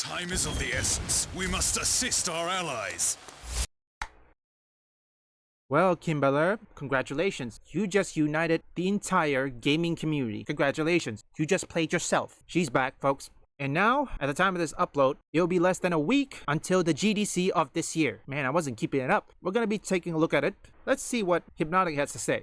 Time is of the essence. We must assist our allies. Well, Kim Belair, congratulations. You just united the entire gaming community. Congratulations. You just played yourself. She's back, folks. And now, at the time of this upload, it'll be less than a week until the GDC of this year. Man, I wasn't keeping it up. We're gonna be taking a look at it. Let's see what Hypnotic has to say.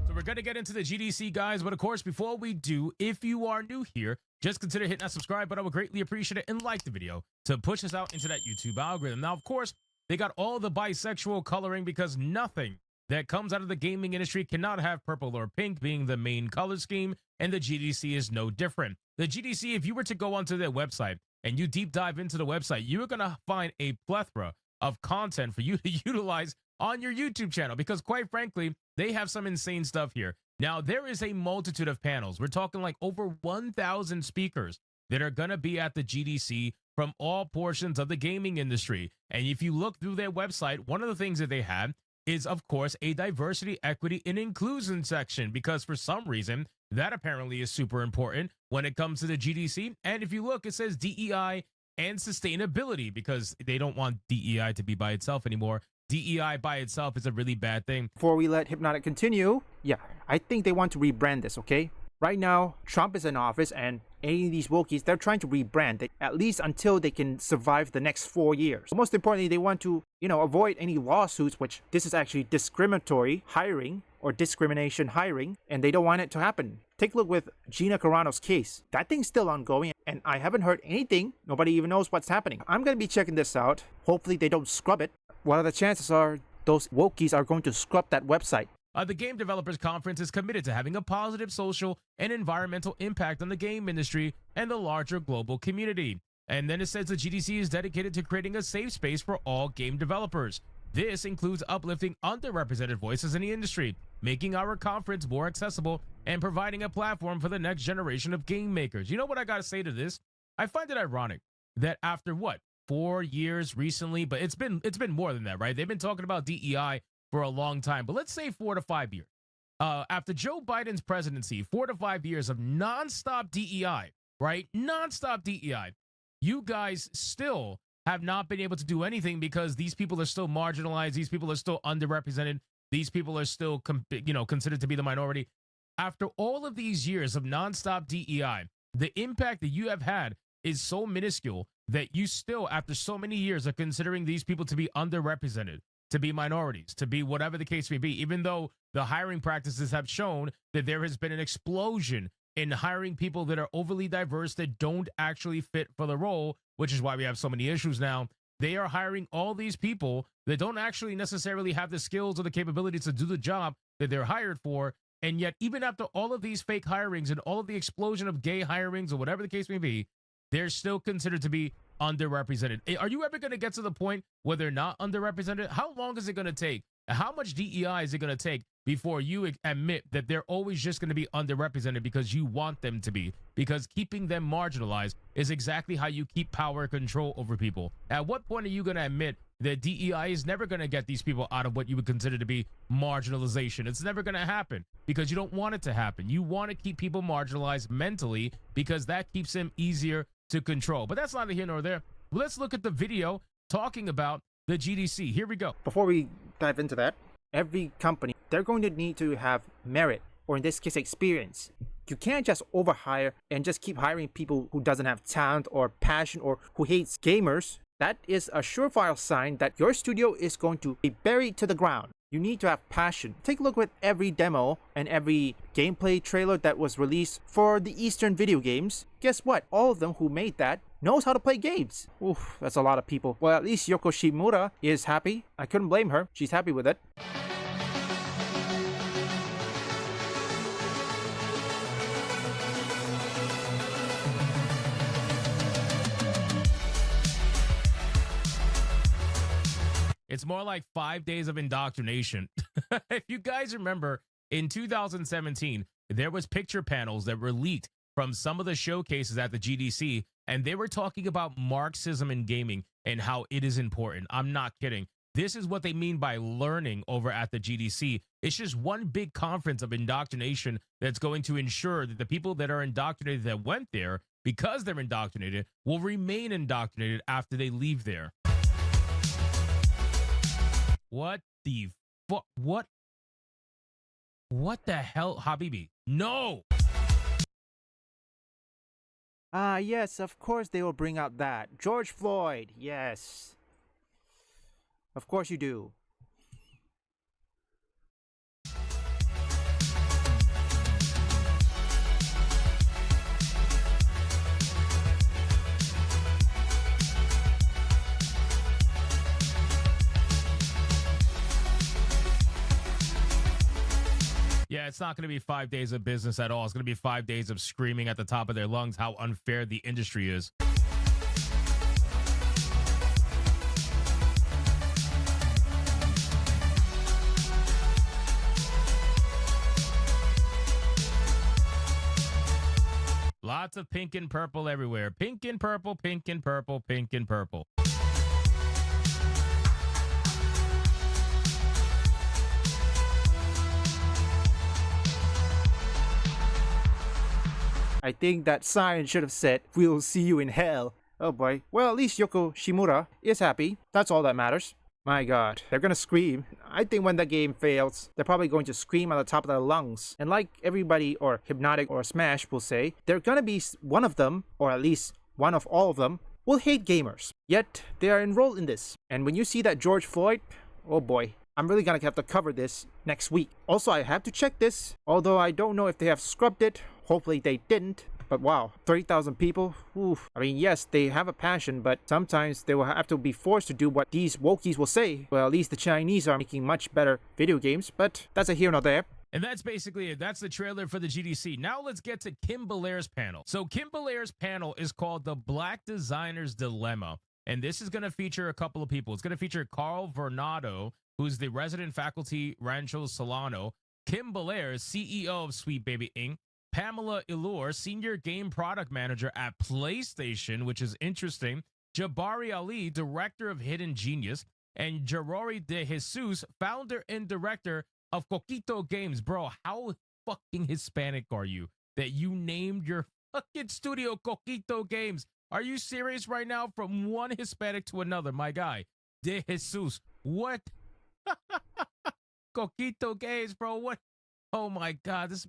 So we're gonna get into the GDC, guys, but of course, before we do, if you are new here, just consider hitting that subscribe button. I would greatly appreciate it, and like the video to push us out into that YouTube algorithm. Now, of course, they got all the bisexual coloring because nothing that comes out of the gaming industry cannot have purple or pink being the main color scheme, and the GDC is no different. The GDC, if you were to go onto their website and you deep dive into the website, you're going to find a plethora of content for you to utilize on your YouTube channel because, quite frankly, they have some insane stuff here. Now, there is a multitude of panels. We're talking like over 1,000 speakers that are going to be at the GDC from all portions of the gaming industry. And if you look through their website, one of the things that they have is, of course, a diversity, equity, and inclusion section, because for some reason, that apparently is super important when it comes to the GDC. And if you look, it says DEI and sustainability, because they don't want DEI to be by itself anymore. DEI by itself is a really bad thing. Before we let Hypnotic continue, yeah, I think they want to rebrand this, okay? Right now, Trump is in office, and any of these wokies, they're trying to rebrand it, at least until they can survive the next 4 years. Most importantly, they want to, avoid any lawsuits, which this is actually discriminatory hiring or discrimination hiring, and they don't want it to happen. Take a look with Gina Carano's case. That thing's still ongoing, and I haven't heard anything. Nobody even knows what's happening. I'm going to be checking this out. Hopefully they don't scrub it. What are the chances are those wokies are going to scrub that website? The Game Developers Conference is committed to having a positive social and environmental impact on the game industry and the larger global community. And then it says the GDC is dedicated to creating a safe space for all game developers. This includes uplifting underrepresented voices in the industry, making our conference more accessible, and providing a platform for the next generation of game makers. You know what I gotta say to this? I find it ironic that after 4 years recently, but it's been more than that, right? They've been talking about DEI for a long time, but let's say 4 to 5 years. After Joe Biden's presidency, 4 to 5 years of nonstop DEI, right? Nonstop DEI. You guys still have not been able to do anything because these people are still marginalized. These people are still underrepresented. These people are still, considered to be the minority. After all of these years of nonstop DEI, the impact that you have had is so minuscule that you still, after so many years, are considering these people to be underrepresented, to be minorities, to be whatever the case may be, even though the hiring practices have shown that there has been an explosion in hiring people that are overly diverse that don't actually fit for the role, which is why we have so many issues now. They are hiring all these people that don't actually necessarily have the skills or the capabilities to do the job that they're hired for. And yet, even after all of these fake hirings and all of the explosion of gay hirings or whatever the case may be, they're still considered to be underrepresented. Are you ever going to get to the point where they're not underrepresented? How long is it going to take? How much DEI is it going to take before you admit that they're always just going to be underrepresented because you want them to be? Because keeping them marginalized is exactly how you keep power and control over people. At what point are you going to admit that DEI is never going to get these people out of what you would consider to be marginalization? It's never going to happen because you don't want it to happen. You want to keep people marginalized mentally because that keeps them easier to control. But that's neither here nor there. Let's look at the video talking about the GDC. Here we go. Before we dive into that, every company, they're going to need to have merit, or in this case, experience. You can't just overhire and just keep hiring people who doesn't have talent or passion or who hates gamers. That is a surefire sign that your studio is going to be buried to the ground. You need to have passion. Take a look at every demo and every gameplay trailer that was released for the Eastern video games. Guess what? All of them who made that knows how to play games. Oof, that's a lot of people. Well, at least Yoko Shimura is happy. I couldn't blame her. She's happy with it. It's more like 5 days of indoctrination. If you guys remember, in 2017, there was picture panels that were leaked from some of the showcases at the GDC, and they were talking about Marxism in gaming and how it is important. I'm not kidding. This is what they mean by learning over at the GDC. It's just one big conference of indoctrination that's going to ensure that the people that are indoctrinated that went there because they're indoctrinated, will remain indoctrinated after they leave there. What the fuck? What the hell, Habibi? No! Yes, of course they will bring out that. George Floyd, yes. Of course you do. Yeah, it's not going to be 5 days of business at all. It's going to be 5 days of screaming at the top of their lungs how unfair the industry is. Lots of pink and purple everywhere. Pink and purple, pink and purple, pink and purple. I think that sign should have said, "We'll see you in hell." Oh boy. Well, at least Yoko Shimura is happy. That's all that matters. My god, they're gonna scream. I think when the game fails, they're probably going to scream at the top of their lungs. And like everybody or Hypnotic or Smash will say, they're gonna be one of them, or at least one of all of them, will hate gamers. Yet, they are enrolled in this. And when you see that George Floyd, oh boy, I'm really gonna have to cover this next week. Also, I have to check this, although I don't know if they have scrubbed it. Hopefully they didn't. But wow, 30,000 people? Oof. I mean, yes, they have a passion, but sometimes they will have to be forced to do what these wokies will say. Well, at least the Chinese are making much better video games, but that's a here nor there. And that's basically it. That's the trailer for the GDC. Now let's get to Kim Belair's panel. So Kim Belair's panel is called The Black Designer's Dilemma. And this is going to feature a couple of people. It's going to feature Carl Vernado, who's the resident faculty Rancho Solano, Kim Belair, CEO of Sweet Baby Inc., Pamela Ilor, Senior Game Product Manager at PlayStation, which is interesting, Jabari Ali, Director of Hidden Genius, and Jerori De Jesus, Founder and Director of Coquito Games. Bro, how fucking Hispanic are you that you named your fucking studio Coquito Games? Are you serious right now? From one Hispanic to another, my guy. De Jesus. What? Coquito Games, bro. What? Oh my God, this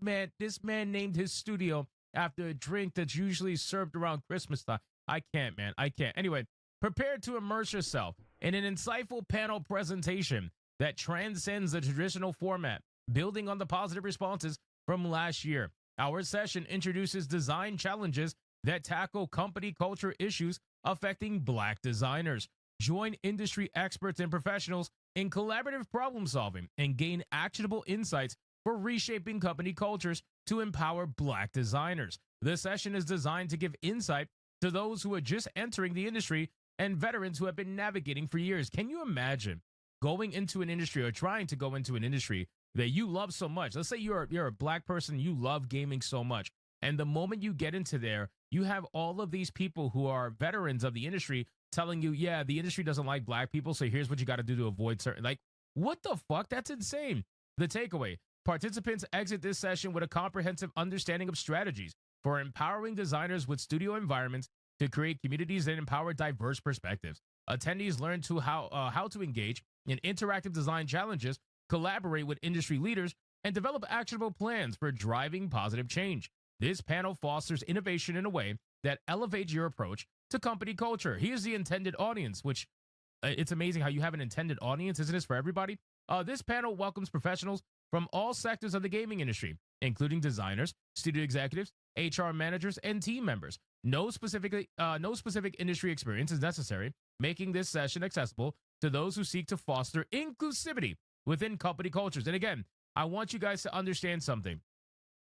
man named his studio after a drink that's usually served around Christmas time. I can't, man. I can't. Anyway, prepare to immerse yourself in an insightful panel presentation that transcends the traditional format, building on the positive responses from last year. Our session introduces design challenges that tackle company culture issues affecting Black designers. Join industry experts and professionals in collaborative problem solving and gain actionable insights for reshaping company cultures to empower Black designers. This session is designed to give insight to those who are just entering the industry and veterans who have been navigating for years. Can you imagine going into an industry or trying to go into an industry that you love so much? Let's say you're a Black person, you love gaming so much, and the moment you get into there, you have all of these people who are veterans of the industry telling you, yeah, the industry doesn't like Black people, so here's what you got to do to avoid certain, like, what the fuck? That's insane. The takeaway: participants exit this session with a comprehensive understanding of strategies for empowering designers with studio environments to create communities that empower diverse perspectives. Attendees learn how to engage in interactive design challenges, collaborate with industry leaders, and develop actionable plans for driving positive change. This panel fosters innovation in a way that elevates your approach to company culture. Here's the intended audience, which it's amazing how you have an intended audience, isn't it, for everybody? This panel welcomes professionals from all sectors of the gaming industry, including designers, studio executives, HR managers, and team members. No specific industry experience is necessary, making this session accessible to those who seek to foster inclusivity within company cultures. And again, I want you guys to understand something.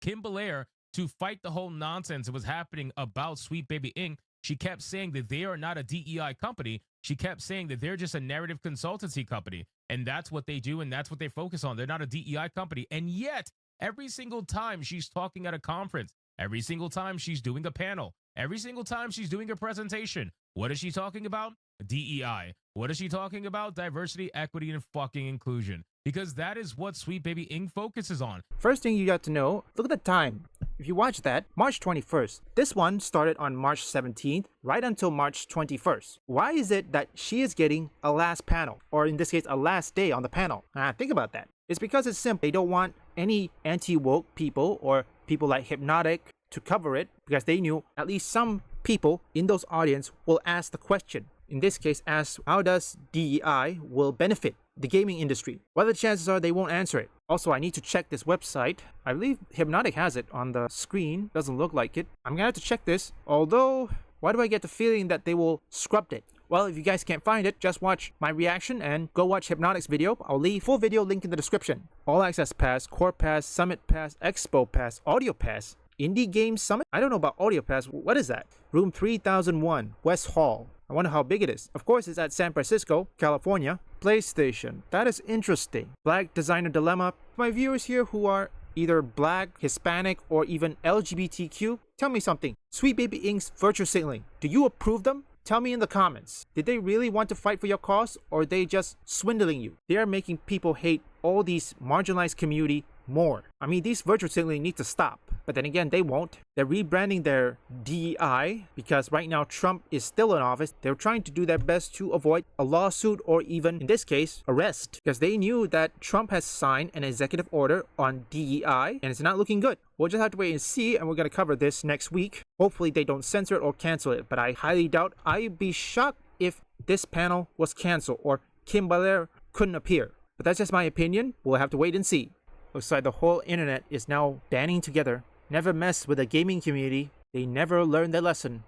Kim Belair, to fight the whole nonsense that was happening about Sweet Baby Inc., she kept saying that they are not a DEI company. She kept saying that they're just a narrative consultancy company. And that's what they do, and that's what they focus on. They're not a DEI company. And yet, every single time she's talking at a conference, every single time she's doing a panel, every single time she's doing a presentation, what is she talking about? DEI. What is she talking about? Diversity, equity, and fucking inclusion. Because that is what Sweet Baby Inc. focuses on. First thing you got to know, look at the time. If you watch that, March 21st. This one started on March 17th, right until March 21st. Why is it that she is getting a last panel, or in this case, a last day on the panel? Think about that. It's because it's simple. They don't want any anti-woke people or people like Hypnotic to cover it, because they knew at least some people in those audience will ask the question. In this case, ask how does DEI will benefit the gaming industry? Well, the chances are they won't answer it. Also, I need to check this website. I believe Hypnotic has it on the screen. Doesn't look like it. I'm gonna have to check this. Although, why do I get the feeling that they will scrub it? Well, if you guys can't find it, just watch my reaction and go watch Hypnotic's video. I'll leave full video link in the description. All Access Pass, Core Pass, Summit Pass, Expo Pass, Audio Pass, Indie Game Summit? I don't know about Audio Pass. What is that? Room 3001, West Hall. I wonder how big it is. Of course, it's at San Francisco, California. PlayStation. That is interesting. Black Designer Dilemma. My viewers here who are either black, Hispanic, or even LGBTQ, tell me something. Sweet Baby Inc.'s virtual signaling. Do you approve them? Tell me in the comments. Did they really want to fight for your cause, or are they just swindling you? They are making people hate all these marginalized community more. I mean, these virtual signaling need to stop. But then again, they won't. They're rebranding their DEI because right now Trump is still in office. They're trying to do their best to avoid a lawsuit or even, in this case, arrest. Because they knew that Trump has signed an executive order on DEI and it's not looking good. We'll just have to wait and see, and we're going to cover this next week. Hopefully they don't censor it or cancel it, but I highly doubt. I'd be shocked if this panel was canceled or Kim Belair couldn't appear. But that's just my opinion. We'll have to wait and see. Looks like the whole internet is now banding together. Never mess with the gaming community. They never learn their lesson.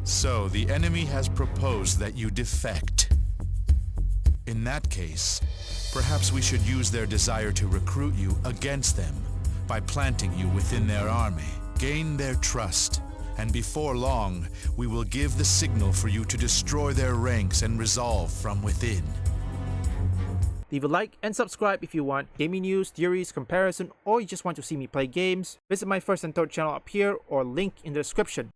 So the enemy has proposed that you defect. In that case, perhaps we should use their desire to recruit you against them by planting you within their army. Gain their trust, and before long, we will give the signal for you to destroy their ranks and resolve from within. Leave a like and subscribe if you want gaming news, theories, comparison, or you just want to see me play games. Visit my first and third channel up here or link in the description.